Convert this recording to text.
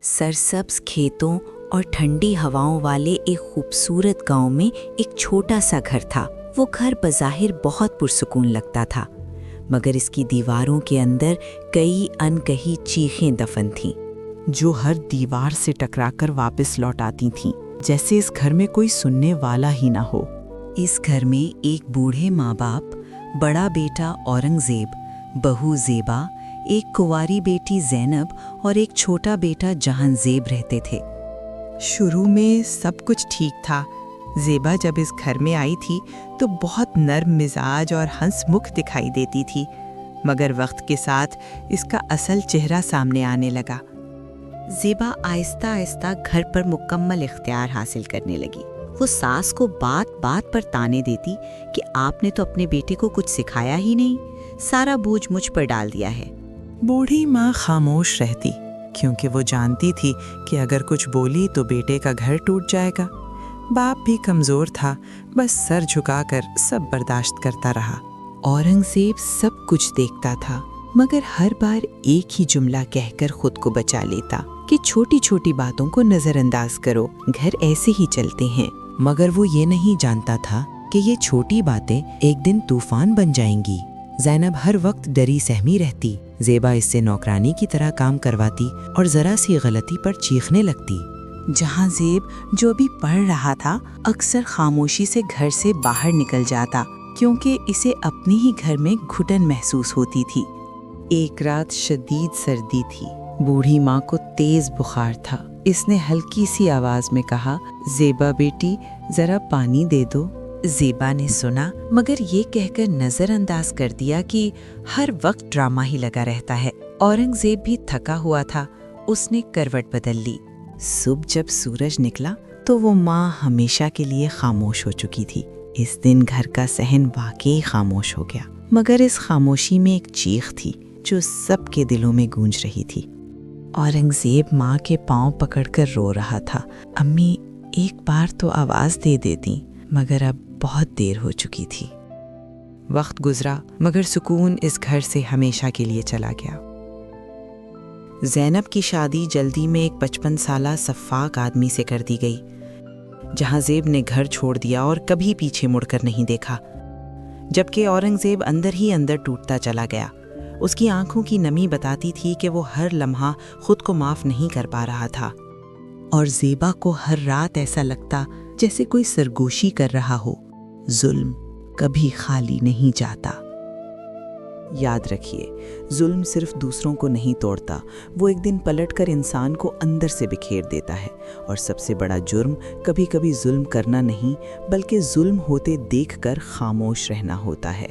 सरसब्ज खेतों और ठंडी हवाओं वाले एक खूबसूरत गांव में एक छोटा सा घर था। वो घर बज़ाहिर बहुत पुरसुकून लगता था, मगर इसकी दीवारों के अंदर कई अनकही चीखें दफन थीं, जो हर दीवार से टकराकर वापस लौट आती थीं, जैसे इस घर में कोई सुनने वाला ही ना हो। इस घर में एक बूढ़े माँ बाप, बड़ा बेटा औरंगज़ेब, बहू ज़ेबा, एक कुंवारी बेटी ज़ैनब और एक छोटा बेटा जहांज़ेब रहते थे। शुरू में सब कुछ ठीक था। ज़ेबा जब इस घर में आई थी तो बहुत नर्म मिजाज और हंसमुख दिखाई देती थी, मगर वक्त के साथ इसका असल चेहरा सामने आने लगा। ज़ेबा आहिस्ता आहिस्ता घर पर मुकम्मल इख्तियार हासिल करने लगी। वो सास को बात बात पर ताने देती कि आपने तो अपने बेटे को कुछ सिखाया ही नहीं, सारा बोझ मुझ पर डाल दिया है। बूढ़ी माँ खामोश रहती, क्योंकि वो जानती थी कि अगर कुछ बोली तो बेटे का घर टूट जाएगा। बाप भी कमज़ोर था, बस सर झुकाकर सब बर्दाश्त करता रहा। औरंगज़ेब सब कुछ देखता था, मगर हर बार एक ही जुमला कहकर खुद को बचा लेता कि छोटी छोटी बातों को नज़रअंदाज करो, घर ऐसे ही चलते हैं। मगर वो ये नहीं जानता था कि ये छोटी बातें एक दिन तूफान बन जाएंगी। ज़ैनब हर वक्त डरी सहमी रहती। ज़ेबा इससे नौकरानी की तरह काम करवाती और ज़रा सी गलती पर चीखने लगती। जहांज़ेब जो भी पढ़ रहा था अक्सर खामोशी से घर से बाहर निकल जाता, क्योंकि इसे अपने ही घर में घुटन महसूस होती थी। एक रात शदीद सर्दी थी। बूढ़ी माँ को तेज बुखार था। इसने हल्की सी आवाज में कहा, ज़ेबा बेटी जरा पानी दे दो। ज़ेबा ने सुना, मगर ये कहकर नजरअंदाज कर दिया कि हर वक्त ड्रामा ही लगा रहता है। औरंगज़ेब भी थका हुआ था। उसने करवट बदल ली। सुबह जब सूरज निकला तो वो माँ हमेशा के लिए खामोश हो चुकी थी। इस दिन घर का सहन वाकई खामोश हो गया, मगर इस खामोशी में एक चीख थी जो सबके दिलों में गूंज रही थी। औरंगज़ेब माँ के पांव पकड़कर रो रहा था। अम्मी, एक बार तो आवाज़ दे देती, मगर अब बहुत देर हो चुकी थी। वक्त गुजरा, मगर सुकून इस घर से हमेशा के लिए चला गया। ज़ैनब की शादी जल्दी में एक 55 साला सफ़ाक आदमी से कर दी गई। जहांज़ेब ने घर छोड़ दिया और कभी पीछे मुड़कर नहीं देखा, जबकि औरंगज़ेब अंदर ही अंदर टूटता चला गया। उसकी आंखों की नमी बताती थी कि वो हर लम्हा खुद को माफ़ नहीं कर पा रहा था, और ज़ेबा को हर रात ऐसा लगता जैसे कोई सरगोशी कर रहा हो। जुल्म कभी खाली नहीं जाता। याद रखिए, जुल्म सिर्फ दूसरों को नहीं तोड़ता, वो एक दिन पलटकर इंसान को अंदर से बिखेर देता है। और सबसे बड़ा जुर्म कभी कभी जुल्म करना नहीं, बल्कि जुल्म होते देखकर खामोश रहना होता है।